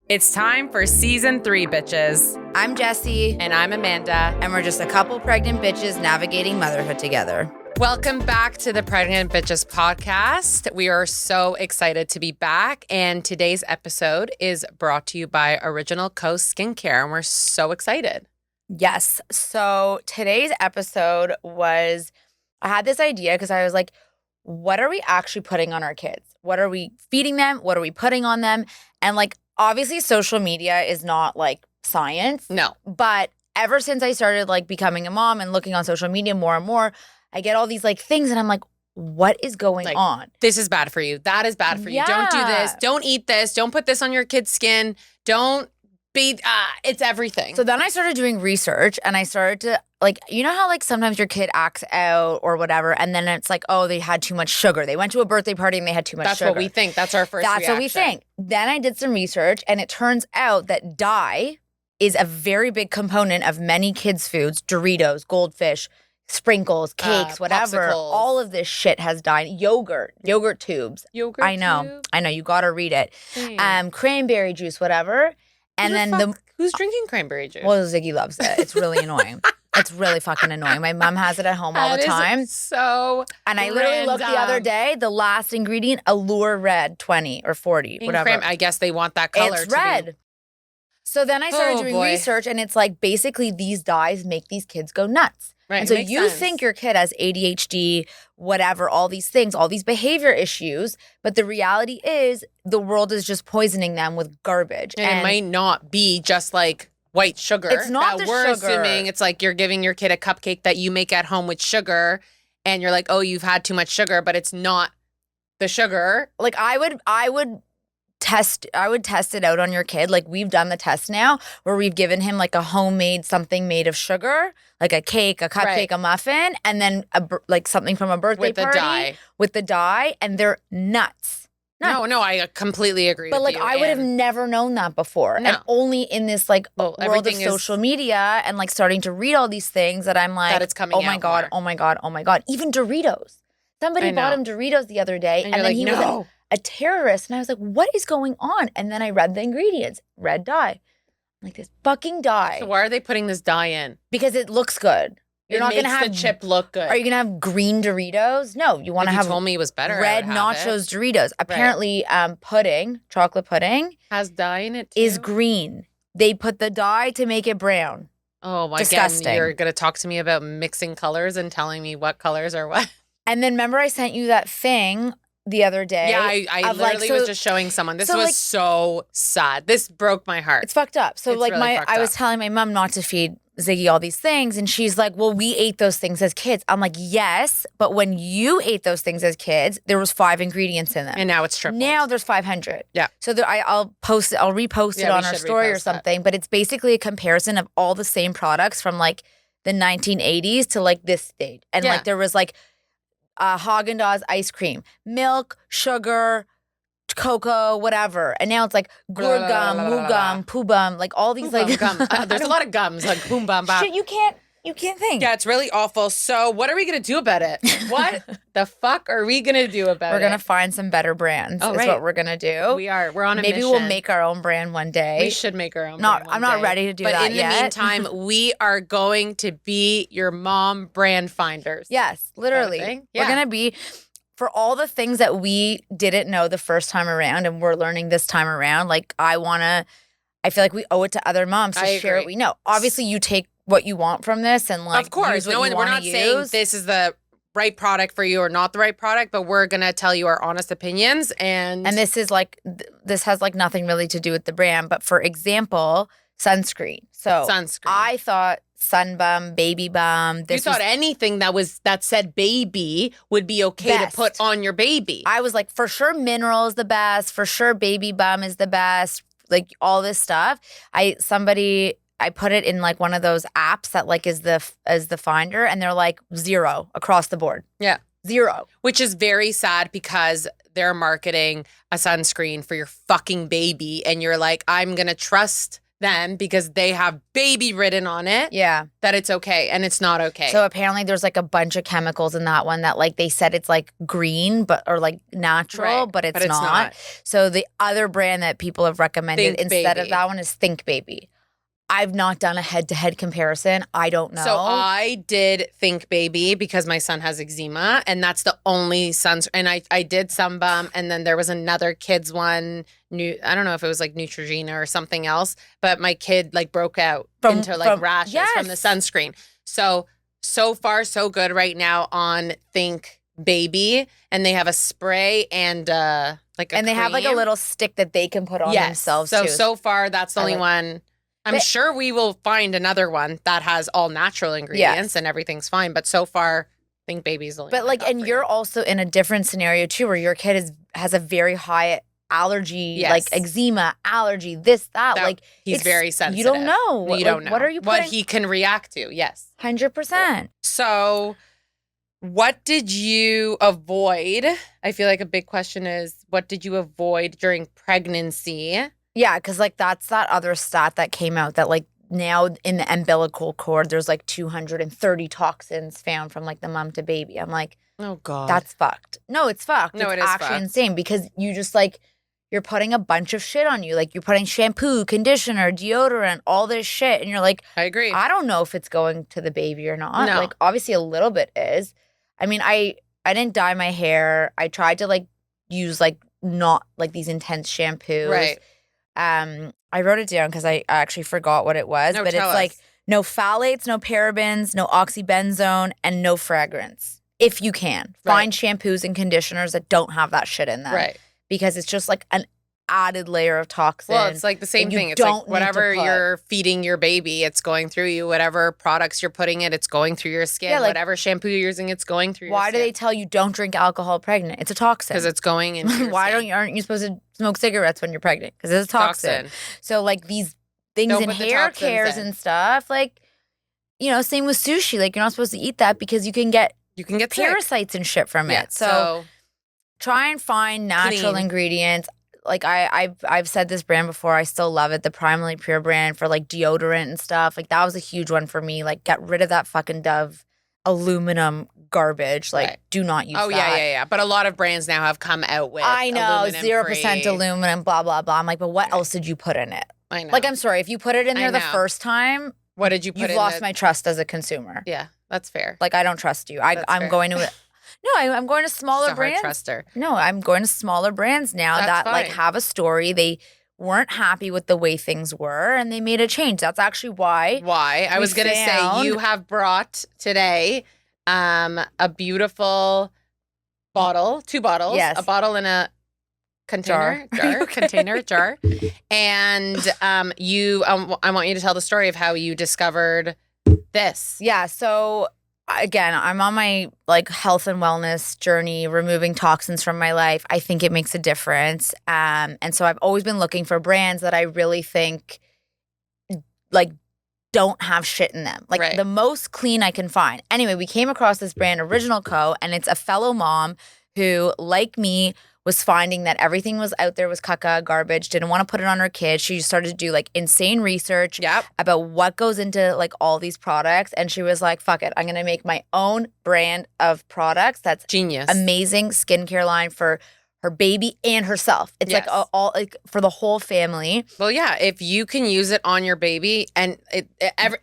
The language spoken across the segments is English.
It's time for season 3, bitches. I'm Jessie. And I'm Amanda. And we're just a couple pregnant bitches navigating motherhood together. Welcome back to the Pregnant Bitches podcast. We are so excited to be back. And today's episode is brought to you by Original Coast Skincare. And we're so excited. Yes. So today's episode was, I had this idea because I was like, what are we actually putting on our kids? What are we feeding them? What are we putting on them? And like, obviously social media is not like science. No. But ever since I started like becoming a mom and looking on social media more and more, I get all these like things and I'm like, what is going on? This is bad for you. That is bad for you. Don't do this. Don't eat this. Don't put this on your kid's skin. Don't be, it's everything. So then I started doing research and I started to like, you know how like sometimes your kid acts out or whatever and then it's like, oh, they had too much sugar. They went to a birthday party and they had too much sugar. That's what we think. That's our first reaction. That's what we think. Then I did some research and it turns out that dye is a very big component of many kids' foods, Doritos, Goldfish, sprinkles, cakes, whatever. Popsicles. All of this shit has dye. Yogurt tubes. Yogurt tube? I know. You got to read it. Cranberry juice, whatever. And then who's drinking cranberry juice? Well, Ziggy loves it. It's really annoying. It's really fucking annoying. My mom has it at home all the time. So and I literally looked the other day, the last ingredient, Allure Red 20 or 40, whatever. I guess they want that color. It's red. So then I started doing research and it's like basically these dyes make these kids go nuts. Right, and so you think your kid has ADHD, whatever, all these things, all these behavior issues, but the reality is the world is just poisoning them with garbage. And it might not be just like white sugar. It's not the we're sugar. Assuming it's like you're giving your kid a cupcake that you make at home with sugar and you're like, oh, you've had too much sugar, but it's not the sugar. Like I would test it out on your kid. Like we've done the test now where we've given him like a homemade something made of sugar, like a cake, a cupcake, a muffin, and then like something from a birthday party with the dye, and they're nuts. No, I completely agree but with like you. I would have never known that before. No. And only in this like world of social media and like starting to read all these things that I'm like, that it's coming oh my God, oh my God, oh my God. Even Doritos. Somebody bought him Doritos the other day and then like, he was a terrorist. And I was like, what is going on? And then I read the ingredients. Red dye. I'm like, this fucking dye. So why are they putting this dye in? Because it looks good. You're not going to have the chip look good. Are you going to have green Doritos? No, you want to have. You told me it was better. Red nachos Doritos. Apparently, pudding, chocolate pudding, has dye in it too? Is green. They put the dye to make it brown. Oh my God! Disgusting. You're going to talk to me about mixing colors and telling me what colors are what. And then remember, I sent you that thing the other day. Yeah, I literally was just showing someone. This was so sad. This broke my heart. It's fucked up. So like I was telling my mom not to feed Ziggy all these things, and she's like, well, we ate those things as kids. I'm like, yes, but when you ate those things as kids, there was 5 ingredients in them. And now it's tripled. Now there's 500. Yeah. So I'll repost it on our story or something, but it's basically a comparison of all the same products from like the 1980s to like this stage. And like there was like Haagen-Dazs ice cream, milk, sugar, cocoa, whatever. And now it's like gur gum, moo gum, poo bum, like all these like gum. There's a lot of gums, like boom bum bop. Shit, you can't think. Yeah, it's really awful. So what are we going to do about it? What the fuck are we going to do about it? We're going to find some better brands is what we're going to do. We are. We're on a mission. Maybe we'll make our own brand one day. We should make our own brand I'm not ready to do that yet. But in the meantime, we are going to be your mom brand finders. Yes, literally. We're going to be, for all the things that we didn't know the first time around and we're learning this time around, like I feel like we owe it to other moms to share what we know. Obviously, you take what you want from this and like, of course, we're not saying this is the right product for you or not the right product, but we're gonna tell you our honest opinions. And this is like this has like nothing really to do with the brand, but for example, sunscreen. So I thought Sunbum, Baby Bum. You thought anything that said baby would be okay to put on your baby. I was like, for sure, Mineral is the best. For sure, Baby Bum is the best. Like all this stuff. I put it in like one of those apps that like is the finder, and they're like 0 across the board. Yeah. 0. Which is very sad because they're marketing a sunscreen for your fucking baby, and you're like, I'm gonna trust them because they have baby written on it. Yeah. That it's okay, and it's not okay. So apparently there's like a bunch of chemicals in that one that like they said it's like green or like natural, Right, but it's not. So the other brand that people have recommended Think instead Baby. of that one is Think Baby. I've not done a head-to-head comparison. I don't know. So I did Think Baby because my son has eczema, and that's the only and I did Sunbum, and then there was another kid's one. I don't know if it was like Neutrogena or something else, but my kid like broke out into like rashes from the sunscreen. So far so good right now on Think Baby, and they have a spray and like a and they have like a little stick that they can put on themselves too. So far that's the only one. I'm sure we will find another one that has all natural ingredients and everything's fine. But so far, Think Baby's the only one. But like, and you're also in a different scenario too, where your kid has a very high allergy, like eczema, allergy, that. Like he's very sensitive. You don't know. You don't know. What are you putting? What he can react to, yes. 100%. So what did you avoid? I feel like a big question is, what did you avoid during pregnancy? Yeah, because like that's that other stat that came out that like now in the umbilical cord, there's like 230 toxins found from like the mom to baby. I'm like, oh God, that's fucked. No, it's fucked. No, it's it is actually fucked. insane because you just like, you're putting a bunch of shit on you. Like you're putting shampoo, conditioner, deodorant, all this shit. And you're like, I agree. I don't know if it's going to the baby or not. No. Like obviously a little bit is. I mean, I didn't dye my hair. I tried to like use like not like these intense shampoos. Right. I wrote it down because I actually forgot what it was, but it's like no phthalates, no parabens, no oxybenzone, and no fragrance. If you can, find shampoos and conditioners that don't have that shit in them. Right. Because it's just like an added layer of toxin. Well, it's like the same thing. It's like whatever you're feeding your baby, it's going through you. Whatever products you're putting it, it's going through your skin. Yeah, like, whatever shampoo you're using, it's going through your skin. Why do they tell you don't drink alcohol pregnant? It's a toxin. Because it's going into your Why skin. aren't you supposed to smoke cigarettes when you're pregnant? Because it's a toxin. So like these things in hair cares and stuff, like, you know, same with sushi. Like you're not supposed to eat that because you can get parasites and shit from it. So try and find natural ingredients. Like I've said this brand before, I still love it. The Primally Pure brand for like deodorant and stuff. Like that was a huge one for me. Like get rid of that fucking Dove aluminum garbage. Like do not use that. Oh yeah. But a lot of brands now have come out with I know 0% aluminum, blah blah blah. I'm like, but what else did you put in it? I know. Like I'm sorry, if you put it in there the first time, what did you put in? You've lost my trust as a consumer. Yeah, that's fair. Like I don't trust you. I'm going to No, I'm going to smaller brands. Truster. No, I'm going to smaller brands now that like have a story. They weren't happy with the way things were and they made a change. That's actually why. I was going to say you have brought today a beautiful bottle, 2 bottles, a bottle in a container, jar. And I want you to tell the story of how you discovered this. Yeah, so again, I'm on my like health and wellness journey, removing toxins from my life. I think it makes a difference. And so I've always been looking for brands that I really think like don't have shit in them. Like the most clean I can find. Anyway, we came across this brand, Original Co., and it's a fellow mom who, like me, was finding that everything was out there was caca, garbage, didn't want to put it on her kids. She started to do like insane research about what goes into like all these products. And she was like, fuck it, I'm going to make my own brand of products that's genius, amazing skincare line for her baby and herself. It's like all like for the whole family. Well, yeah, if you can use it on your baby and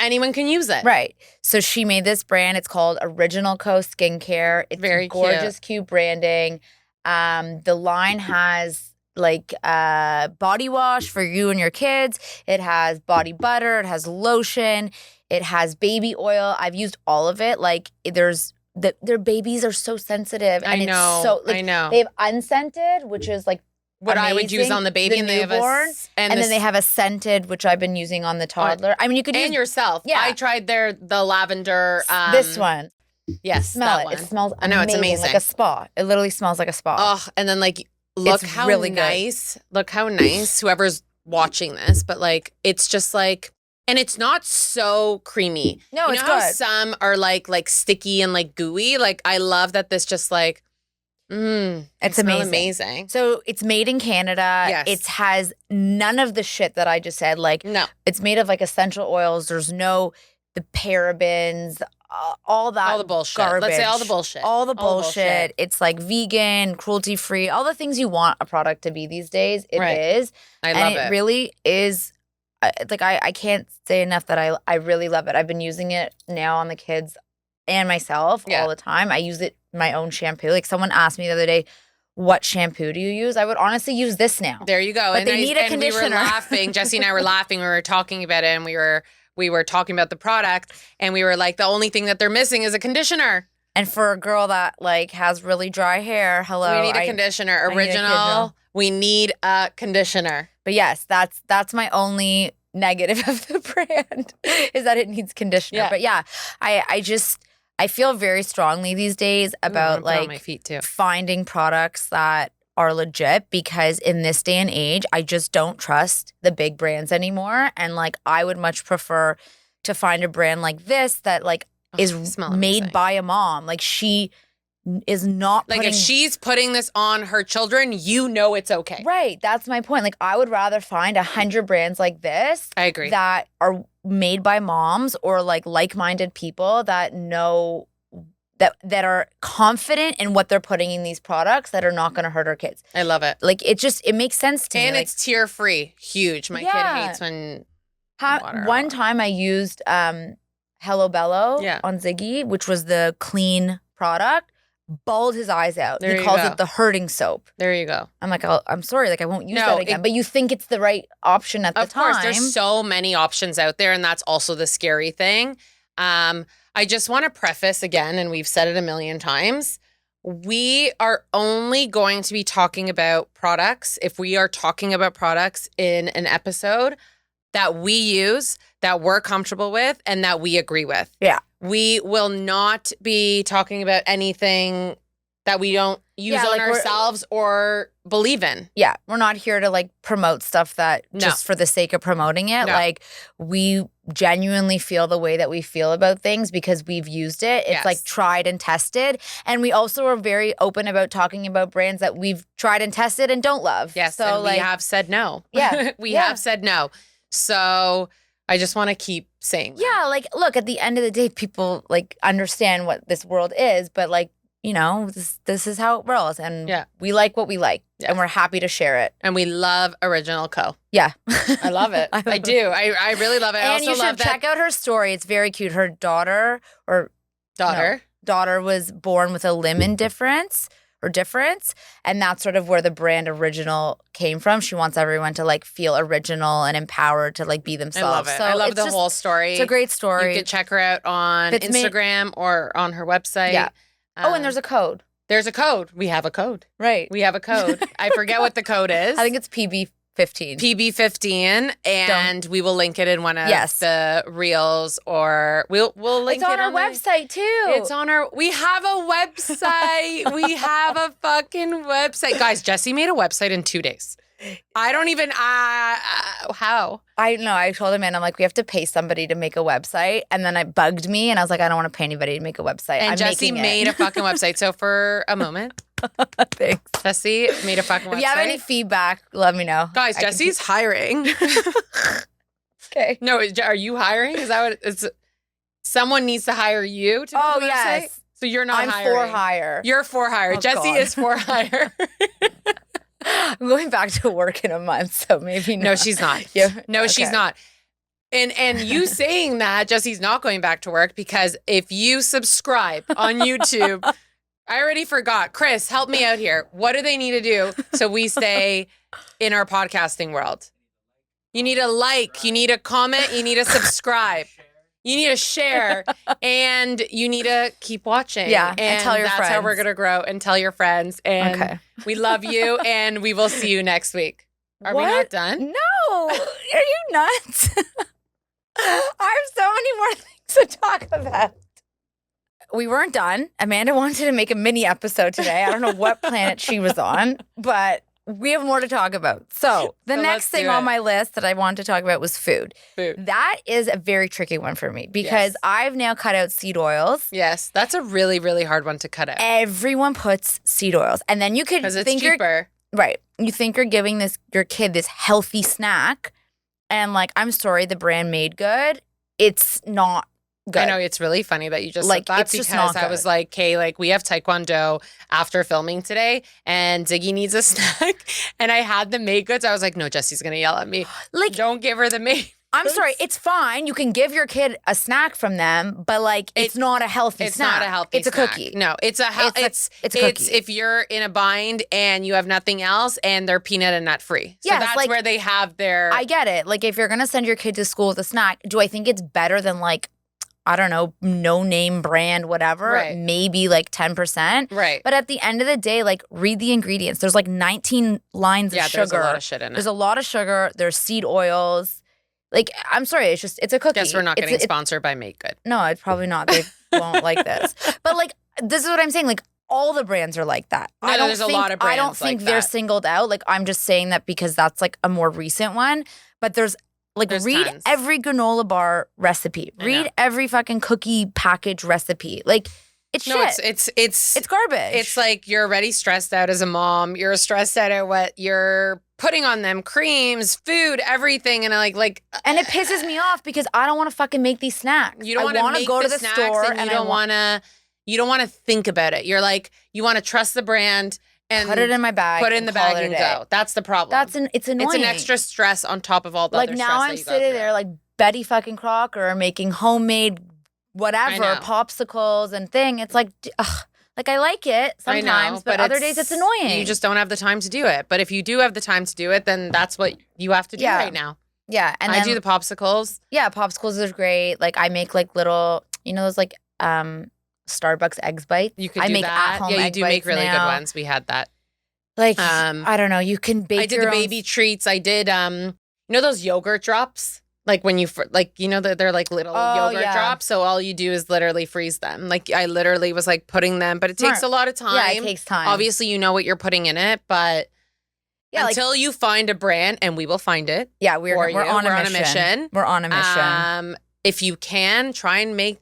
anyone can use it. Right. So she made this brand. It's called Original Co. Skincare. It's very gorgeous, cute branding. The line has like body wash for you and your kids. It has body butter. It has lotion. It has baby oil. I've used all of it. Like their babies are so sensitive. I know. It's so, like, I know. They have unscented, which is like what amazing, I would use on the baby, and newborn, they have and then they have a scented, which I've been using on the toddler. I mean, you could use yourself. Yeah, I tried the lavender. This one. Yes, smell it. One. It smells amazing, I know, it's amazing. Like a spa. It literally smells like a spa. Oh, and then like look it's how really nice. Good. Look how nice whoever's watching this, but like it's just like, and it's not so creamy. No, it's good. Some are like sticky and like gooey. Like I love that this just like It's amazing. So it's made in Canada. Yes. It has none of the shit that I just said. Like, no, it's made of like essential oils. There's no the parabens, all that all the bullshit. garbage. Let's say all the bullshit. All the bullshit. It's like vegan, cruelty free, all the things you want a product to be these days. It is. I love it. And it really is. Like I can't say enough that I really love it. I've been using it now on the kids and myself all the time. I use it my own shampoo. Like someone asked me the other day, what shampoo do you use? I would honestly use this now. There you go. But they need a conditioner. We were laughing. Jesse and I were laughing. We were talking about it, and we were talking about the product, and we were like, the only thing that they're missing is a conditioner. And for a girl that like has really dry hair, hello, we need a conditioner. Original. We need a conditioner. But yes, that's my only negative of the brand is that it needs conditioner. Yeah. But yeah, I feel very strongly these days about like on my feet too. Finding products that are legit, because in this day and age, I just don't trust the big brands anymore. And like I would much prefer to find a brand like this that like is made by a mom. Like she is not like if she's putting this on her children, you know it's okay. Right. That's my point. Like I would rather find 100 brands like this. I agree. That are made by moms or like-minded people that know that are confident in what they're putting in these products that are not going to hurt our kids. I love it. Like it makes sense to me. And it's tear free. Huge. My kid hates when one time I used Hello Bello on Ziggy, which was the clean product. Bawled his eyes out. He calls it the hurting soap. There you go. I'm like, I'm sorry, like I won't use that again. But you think it's the right option at the time. Of course, there's so many options out there, and that's also the scary thing. I just want to preface again, and we've said it a million times, we are only going to be talking about products if we are talking about products in an episode that we use, that we're comfortable with, and that we agree with. Yeah. We will not be talking about anything that we don't use on ourselves or believe in. Yeah. We're not here to like promote stuff that just for the sake of promoting it. No. Like we genuinely feel the way that we feel about things because we've used it. It's like tried and tested. And we also are very open about talking about brands that we've tried and tested and don't love. Yes. So and we have said no. Yeah. we have said no. So I just want to keep saying that. Yeah, like, look, at the end of the day, people, like, understand what this world is, but, like, you know, this is how it rolls, and we like what we like, and we're happy to share it. And we love Original Co. Yeah. I love it. I do. I really love it. And you should check out her story. It's very cute. Her daughter was born with a limb difference, and that's sort of where the brand Original came from. She wants everyone to like feel original and empowered to like be themselves. I love it. So I love the whole story. It's a great story. You can check her out on Instagram or on her website. Yeah. And there's a code. There's a code. We have a code. Right. We have a code. I forget what the code is. I think it's PB15. PB15, and we will link it in one of the reels, or we'll link it on our website too. It's on our. We have a website. We have a fucking website, guys. Jesse made a website in 2 days. I don't even how. I know. I told him, and I'm like, we have to pay somebody to make a website, and then it bugged me, and I was like, I don't want to pay anybody to make a website. And Jesse made a fucking website. So for a moment. Thanks. Jesse made a fucking website. If you have any feedback, let me know. Guys, Jesse's hiring. Okay. No, are you hiring? Is that what it's? Someone needs to hire you to make a website? Yes. So you're not I'm hiring. for hire. You're for hire. Oh, Jesse is for hire. I'm going back to work in a month, so maybe not. No, she's not. No, she's not. And you saying that Jesse's not going back to work, because if you subscribe on YouTube, I already forgot. Chris, help me out here. What do they need to do so we stay in our podcasting world? You need a like, you need a comment, you need a subscribe. You need to share, and you need to keep watching. Yeah, and tell your friends. That's how we're going to grow, and tell your friends. And we love you, and we will see you next week. Are we not done? No. Are you nuts? I have so many more things to talk about. We weren't done. Amanda wanted to make a mini episode today. I don't know what planet she was on, but we have more to talk about. So the next thing on my list that I wanted to talk about was food. That is a very tricky one for me because I've now cut out seed oils. Yes, that's a really, really hard one to cut out. Everyone puts seed oils. And then you could think it's cheaper. Right. You think you're giving your kid this healthy snack. And like, I'm sorry, the brand Made Good, it's not good. I know, it's really funny that you just said that because I was like, okay, like we have Taekwondo after filming today and Ziggy needs a snack. And I had the Made Goods. I was like, no, Jesse's going to yell at me. Like, don't give her the Made I'm sorry, it's fine. You can give your kid a snack from them, but like it's not a healthy snack. It's not a healthy snack. It's a cookie. No, it's a cookie. If you're in a bind and you have nothing else and they're peanut and nut free. So that's like, where they have their I get it. Like if you're going to send your kid to school with a snack, do I think it's better than like I don't know, no name brand, whatever, maybe like 10%. Right. But at the end of the day, like read the ingredients. There's like 19 lines of sugar. There's a lot of shit in it. There's a lot of sugar. There's seed oils. Like, I'm sorry, it's a cookie. Guess we're not getting sponsored by Make Good. No, it's probably not. They won't like this. But like, this is what I'm saying. Like, all the brands are like that. No, there's a lot of brands I don't think they're singled out. Like, I'm just saying that because that's like a more recent one. But there's read tons. Every granola bar recipe. Read every fucking cookie package recipe. Like, it's shit. It's garbage. It's like you're already stressed out as a mom. You're stressed out at what you're putting on them, creams, food, everything, and and it pisses me off because I don't want to fucking make these snacks. You don't want to go to the store and you don't want to think about it. You're like you want to trust the brand and put it in my bag, put it in the bag and go. That's the problem. It's annoying. It's an extra stress on top of all the other stress. Like now I'm sitting there like Betty fucking Crocker making homemade whatever popsicles and thing. It's like, ugh. Like, I like it sometimes, but other days it's annoying. You just don't have the time to do it. But if you do have the time to do it, then that's what you have to do right now. Yeah. And I do the popsicles. Yeah, popsicles are great. Like, I make, like, little, those, like, Starbucks eggs bites. You could do that. Yeah, you do make really good ones. We had that. Like, I don't know. You can bake I did the baby treats. I did, those yogurt drops? Like when you, they're like little yogurt drops. So all you do is literally freeze them. Like I literally was like putting them, but it takes a lot of time. Yeah, it takes time. Obviously, you know what you're putting in it, but until you find a brand, and we will find it. Yeah, we're on a mission. We're on a mission. If you can, try and make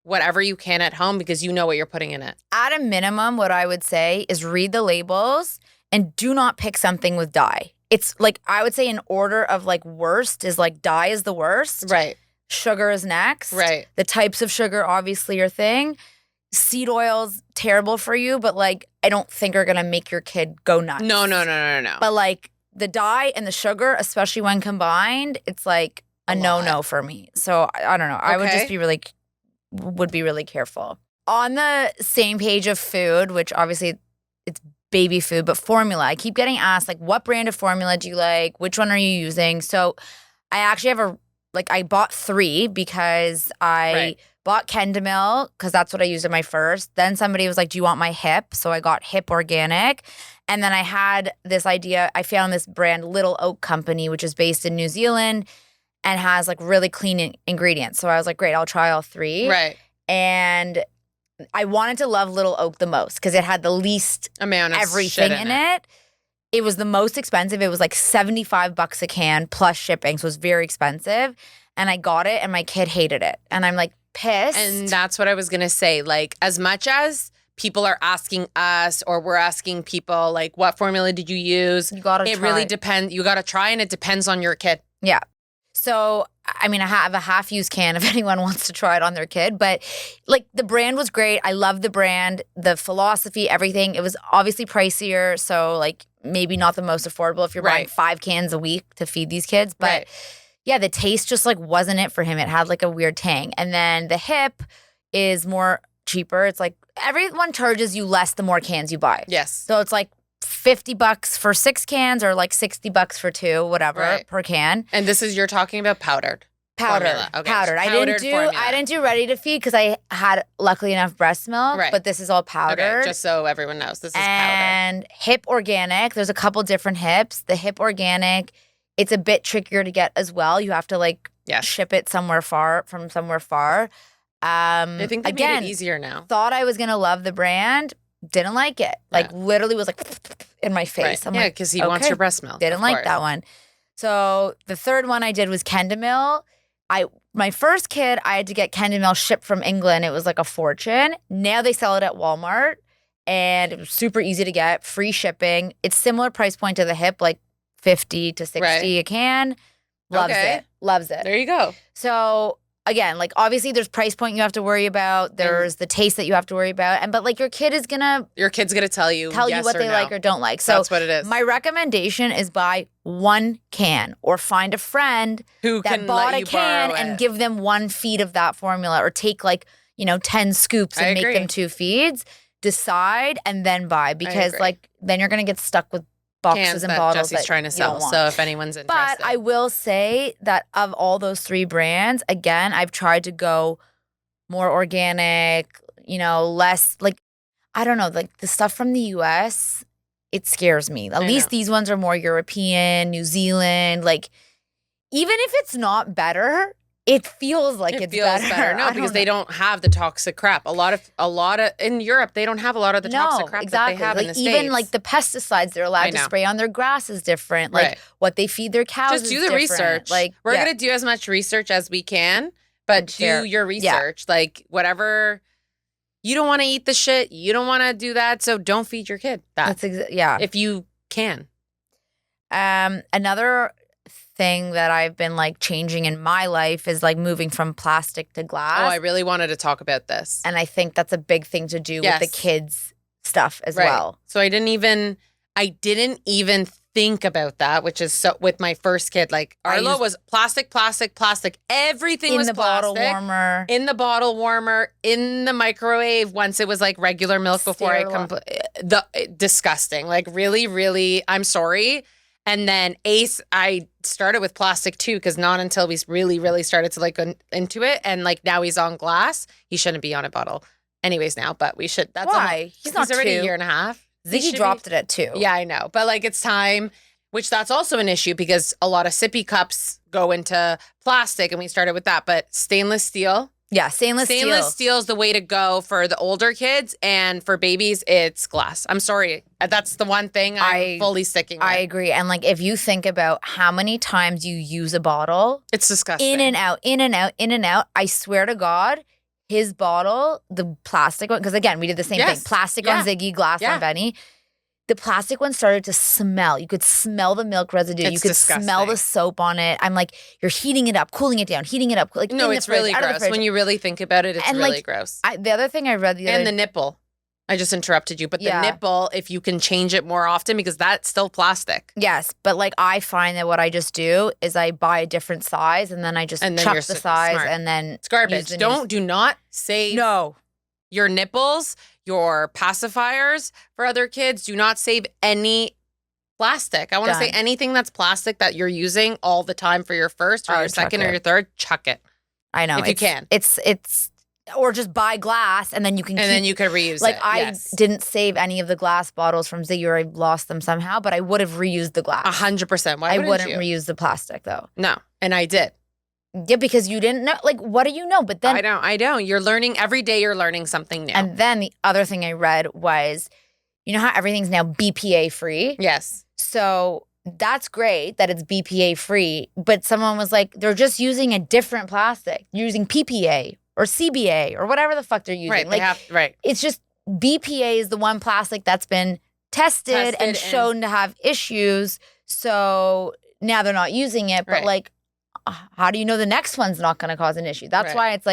whatever you can at home because you know what you're putting in it. At a minimum, what I would say is read the labels and do not pick something with dye. It's like, I would say in order of like worst is like dye is the worst. Right. Sugar is next. Right. The types of sugar, obviously, your thing. Seed oil's terrible for you, but like, I don't think are going to make your kid go nuts. No. But like the dye and the sugar, especially when combined, it's like a no for me. So I don't know. I would just be really careful. On the same page of food, which obviously it's baby food, but formula. I keep getting asked, like, what brand of formula do you like? Which one are you using? So I actually have I bought 3 because I bought Kendamil because that's what I used in my first. Then somebody was like, do you want my Hip? So I got Hip Organic. And then I had this idea. I found this brand, Little Oak Company, which is based in New Zealand and has like really clean ingredients. So I was like, great, I'll try all 3. Right. And I wanted to love Little Oak the most because it had the least amount of everything shit in it. It was the most expensive. It was like $75 a can plus shipping. So it was very expensive. And I got it and my kid hated it. And I'm like pissed. And that's what I was going to say. Like as much as people are asking us or we're asking people like, what formula did you use? You got to try. It really depends. You got to try and it depends on your kid. Yeah. So, I mean, I have a half-used can if anyone wants to try it on their kid. But, like, the brand was great. I love the brand, the philosophy, everything. It was obviously pricier, so, like, maybe not the most affordable if you're buying 5 cans a week to feed these kids. But, yeah, the taste just, like, wasn't it for him. It had, like, a weird tang. And then the Hip is more cheaper. It's, like, everyone charges you less the more cans you buy. Yes. So it's, like, $50 for 6 cans or like $60 for 2, whatever per can. And you're talking about powdered. Powdered. Okay. Powdered. I didn't do ready to feed because I had luckily enough breast milk. Right. But this is all powdered. Okay, just so everyone knows, this is powdered. And Hip Organic. There's a couple different Hips. The Hip Organic, it's a bit trickier to get as well. You have to like ship it somewhere far. I think they made it easier now. Thought I was gonna love the brand. Didn't like it. Like literally was like in my face. Right. Because he wants your breast milk. Didn't like that one. So the third one I did was Kendamil. My first kid, I had to get Kendamil shipped from England. It was like a fortune. Now they sell it at Walmart, and it was super easy to get, free shipping. It's similar price point to the hip, like 50 to 60 a can. Loves it. There you go. So again, like obviously there's price point you have to worry about. There's the taste that you have to worry about. But like your kid's gonna tell you what they like or don't like. So that's what it is. My recommendation is buy one can or find a friend who that bought a can and give them 1 feed of that formula, or take 10 scoops and make them 2 feeds. Decide and then buy, because then you're gonna get stuck with boxes cans and that bottles Jesse's trying to sell. So if anyone's interested. But I will say that of all those 3 brands, again, I've tried to go more organic, less I don't know, the stuff from the US, it scares me. At least these ones are more European, New Zealand. Even if it's not better, it feels like it's better. No, because they don't have the toxic crap. A lot of in Europe, they don't have a lot of the toxic crap that they have in the States. Even the pesticides they're allowed to spray on their grass is different. What they feed their cows just do the research. We're gonna do as much research as we can, but do your research. Whatever. You don't want to eat the shit. You don't want to do that. So don't feed your kid that. If you can. Another thing that I've been changing in my life is moving from plastic to glass. Oh, I really wanted to talk about this. And I think that's a big thing to do with the kids' stuff as well. So I didn't even think about that, which is so with my first kid. Arlo was plastic. Everything was plastic. In the bottle warmer, in the microwave once it was regular milk before disgusting. Really, really, I'm sorry. And then Ace, I started with plastic too, because not until we really, really started to go into it. And now he's on glass. He shouldn't be on a bottle anyways now, but we should. That's why? He's already 2. a year and a half. Ziggy dropped it at 2. Yeah, I know. But it's time, which that's also an issue because a lot of sippy cups go into plastic, and we started with that. But stainless steel. Yeah, stainless steel. Stainless steel is the way to go for the older kids, and for babies, it's glass. I'm sorry. That's the one thing I'm fully sticking with. I agree. And if you think about how many times you use a bottle. It's disgusting. In and out, in and out, in and out. I swear to God, his bottle, the plastic one, because again, we did the same thing. Plastic on Ziggy, glass on Benny. The plastic one started to smell. You could smell the milk residue. You could smell the soap on it. I'm you're heating it up, cooling it down, heating it up. No, it's really gross. When you really think about it, it's really gross. The other thing I read the nipple. I just interrupted you, but the nipple, if you can change it more often, because that's still plastic. Yes, but I find that what I just do is I buy a different size, and then I just chuck the size, and then it's garbage. Do not save your nipples, your pacifiers for other kids. Do not save any plastic. I want to say anything that's plastic that you're using all the time for your first or your second or your third, chuck it. I know. If you can. It's or just buy glass and then you can then you can reuse it. I didn't save any of the glass bottles from Ziggy, or I lost them somehow, but I would have reused the glass. 100%. Why I wouldn't reuse the plastic though. No. And I did. Yeah, because you didn't know. What do you know? But then I don't. You're learning every day. You're learning something new. And then the other thing I read was, how everything's now BPA free. Yes. So that's great that it's BPA free, but someone was they're just using a different plastic, using PPA or CBA or whatever the fuck they're using. Right. It's just BPA is the one plastic that's been tested and shown to have issues. So now they're not using it, but how do you know the next one's not going to cause an issue? That's why it's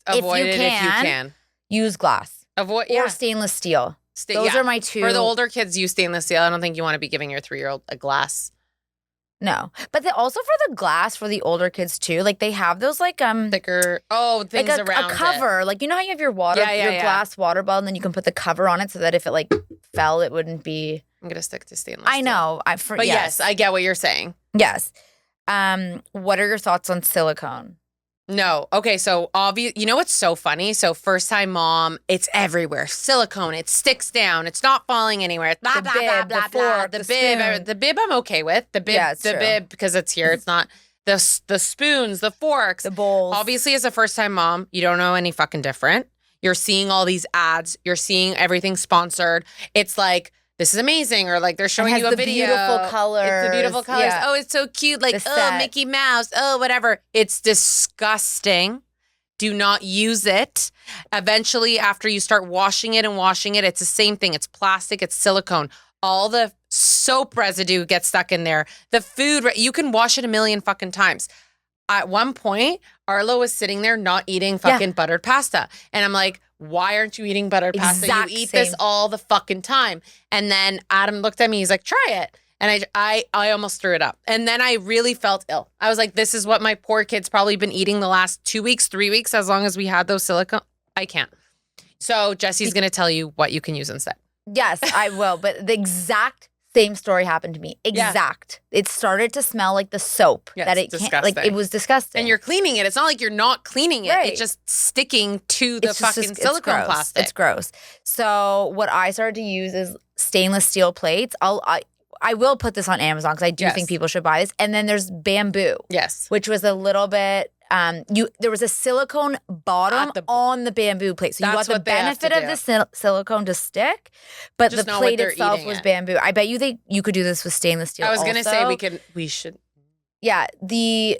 avoid if you can. Use glass. Or stainless steel. Those are my 2. For the older kids, use stainless steel. I don't think you want to be giving your 3-year-old a glass. No. But also for the glass for the older kids too, they have those thicker things around a cover. It. You know how you have your glass water bottle and then you can put the cover on it so that if it fell, it wouldn't be. I'm going to stick to stainless steel. I know. But yes, I get what you're saying. Yes. What are your thoughts on silicone? No. Okay, so obvious. You know what's so funny? So first time mom, it's everywhere. Silicone, it sticks down. It's not falling anywhere. Blah, the blah, bib, blah, blah, the fork, the the bib. spoon. The bib I'm okay with. The bib because it's here. It's not the spoons, the forks, the bowls. Obviously, as a first time mom, you don't know any fucking different. You're seeing all these ads. You're seeing everything sponsored. It's like, this is amazing. Or like they're showing you a video. Beautiful colors. It's the beautiful colors. Yeah. Oh, it's so cute. Like, oh, Mickey Mouse. Oh, whatever. It's disgusting. Do not use it. Eventually, after you start washing it, it's the same thing. It's plastic. It's silicone. All the soap residue gets stuck in there. The food, you can wash it a million fucking times. At one point, Arlo was sitting there not eating fucking buttered pasta. And I'm like, why aren't you eating buttered pasta? You eat this all the fucking time. And then Adam looked at me. He's like, try it. And I almost threw it up. And then I really felt ill. I was like, this is what my poor kid's probably been eating the last 2 weeks, 3 weeks, as long as we had those silicone. I can't. So Jesse's going to tell you what you can use instead. Yes, I will. But the exact same story happened to me. Exact. Yeah. It started to smell like the soap that it can't. Like it was disgusting. And you're cleaning it. It's not like you're not cleaning it. Right. It's just sticking to the fucking silicone plastic. It's gross. So what I started to use is stainless steel plates. I will put this on Amazon because I do think people should buy this. And then there's bamboo. Yes. Which was a little bit. There was a silicone bottom on the bamboo plate. So you got the benefit of the silicone to stick, but the plate itself was bamboo. I bet you could do this with stainless steel. I was going to say we should. Yeah. The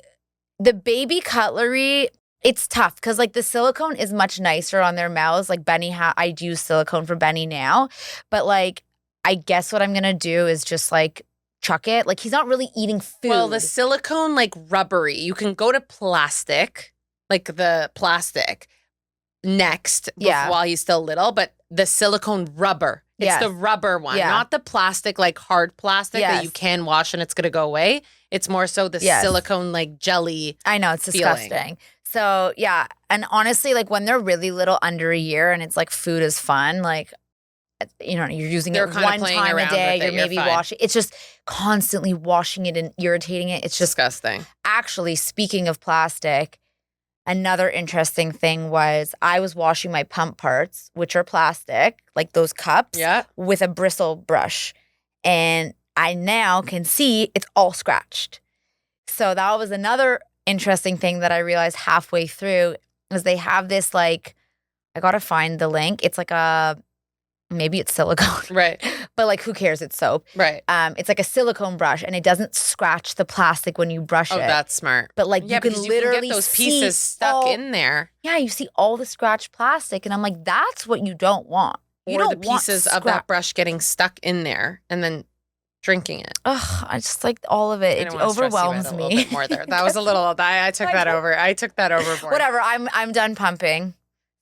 baby cutlery, it's tough because like the silicone is much nicer on their mouths. Like Benny, I use silicone for Benny now, but like I guess what I'm going to do is just like chuck it. Like he's not really eating food. Well, the silicone, like rubbery, you can go to plastic, like the plastic next while he's still little, but the silicone rubber. It's the rubber one, not the plastic, like hard plastic that you can wash and it's going to go away. It's more so the silicone, like jelly. I know, it's disgusting. So yeah. And honestly, like when they're really little, under a year, and it's like food is fun, like, you know, you're using it one time a day. You're maybe washing. It's just constantly washing it and irritating it. It's just disgusting. Actually, speaking of plastic, another interesting thing was I was washing my pump parts, which are plastic, like those cups, with a bristle brush. And I now can see it's all scratched. So that was another interesting thing that I realized halfway through is they have this like, I got to find the link. It's like maybe it's silicone. Right. But like, who cares? It's soap. Right. It's like a silicone brush and it doesn't scratch the plastic when you brush it. Oh, that's smart. But like, you can literally get those pieces stuck in there. Yeah, you see all the scratched plastic. And I'm like, that's what you don't want. You don't want the pieces of that brush getting stuck in there and then drinking it. Ugh, I just like all of it. It overwhelms me. A little bit more there. That was a little, I took that over. I took that overboard. Whatever, I'm done pumping.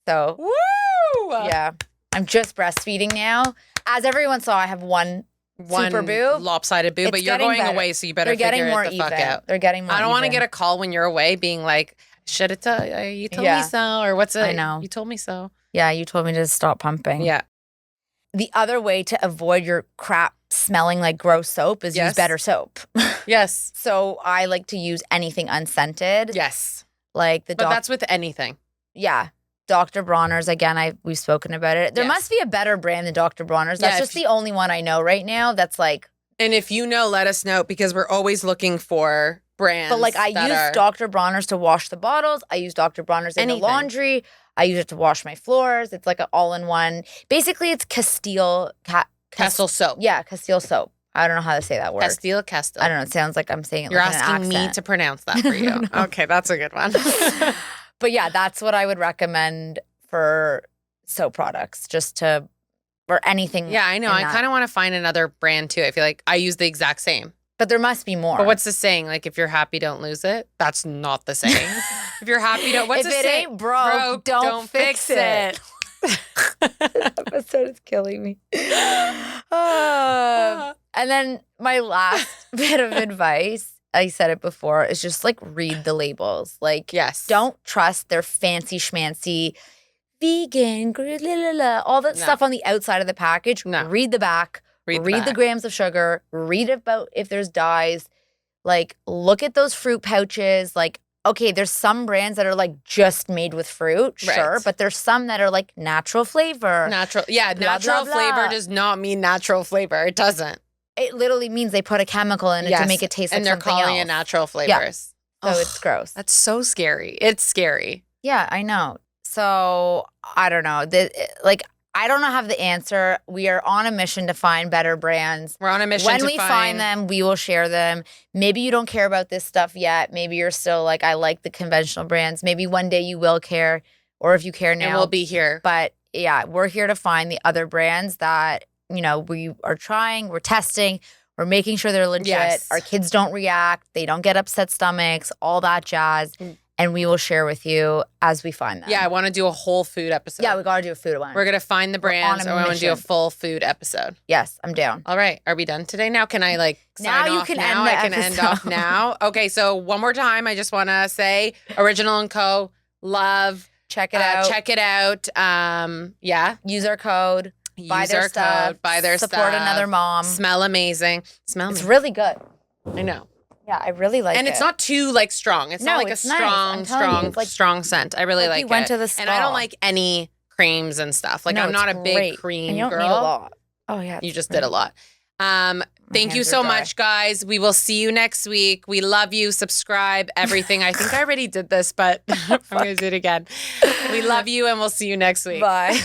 So. Woo! Yeah. I'm just breastfeeding now. As everyone saw, I have one super boob. Lopsided boob, but you're going away, so you better figure it the fuck out. They're getting more I don't want to get a call when you're away being like, should it tell you told me so? Or what's it? I know. You told me so. Yeah, you told me to stop pumping. Yeah. The other way to avoid your crap smelling like gross soap is use better soap. Yes. So I like to use anything unscented. Yes. Like but that's with anything. Yeah. Dr. Bronner's, again, we've spoken about it. There must be a better brand than Dr. Bronner's. That's just the only one I know right now that's like. And if you know, let us know because we're always looking for brands. But like I use Dr. Bronner's to wash the bottles. I use Dr. Bronner's in the laundry. I use it to wash my floors. It's like an all-in-one. Basically, it's Castile soap. Yeah, Castile soap. I don't know how to say that word. Castile. I don't know. It sounds like I'm saying it You're like an accent. asking me to pronounce that for you. Okay, that's a good one. But yeah, that's what I would recommend for soap products, or anything. Yeah, I know. I kind of want to find another brand too. I feel like I use the exact same. But there must be more. But what's the saying? Like, if you're happy, don't lose it. That's not the saying. If you're happy, what's the saying? If it ain't broke, don't fix it. This episode is killing me. And then my last bit of advice, I said it before, is just like read the labels. Like, don't trust their fancy schmancy vegan, all that stuff on the outside of the package. No. Read the back. Read the grams of sugar. Read about if there's dyes. Like, look at those fruit pouches. Like, okay, there's some brands that are like just made with fruit, sure, but there's some that are like natural flavor. Natural flavor does not mean natural flavor. It doesn't. It literally means they put a chemical in it to make it taste like something else. And they're calling it natural flavors. Yeah. So it's gross. That's so scary. It's scary. Yeah, I know. So I don't know. I don't have the answer. We are on a mission to find better brands. We're on a mission when we find them, we will share them. Maybe you don't care about this stuff yet. Maybe you're still like, I like the conventional brands. Maybe one day you will care, or if you care now, and we'll be here. But yeah, we're here to find the other brands that, you know, we are trying, we're testing, we're making sure they're legit. Yes. Our kids don't react, they don't get upset stomachs, all that jazz. And we will share with you as we find them. Yeah, I want to do a whole food episode. Yeah, we got to do a food one. We're going to find the brands, and we want to do a full food episode. Yes, I'm down. All right. Are we done today now? Can I sign now you off can now? End the I can episode. end off now. Okay, so one more time, I just want to say Original & Co. Love. Check it out. Check it out. Yeah. Use our code. Buy their stuff. Buy their support stuff. Support another mom. Smell amazing. It's really good. I know. Yeah, I really like it. And it's not too strong. It's not like it's a nice. strong scent. I really like it. Went to the spa. And I don't like any creams and stuff. Like, no, I'm not a big great. cream and you don't girl. Need a lot. Oh yeah. You just did a lot. Thank you so much, guys. We will see you next week. We love you. Subscribe, everything. I think I already did this, but I'm going to do it again. We love you, and we'll see you next week. Bye.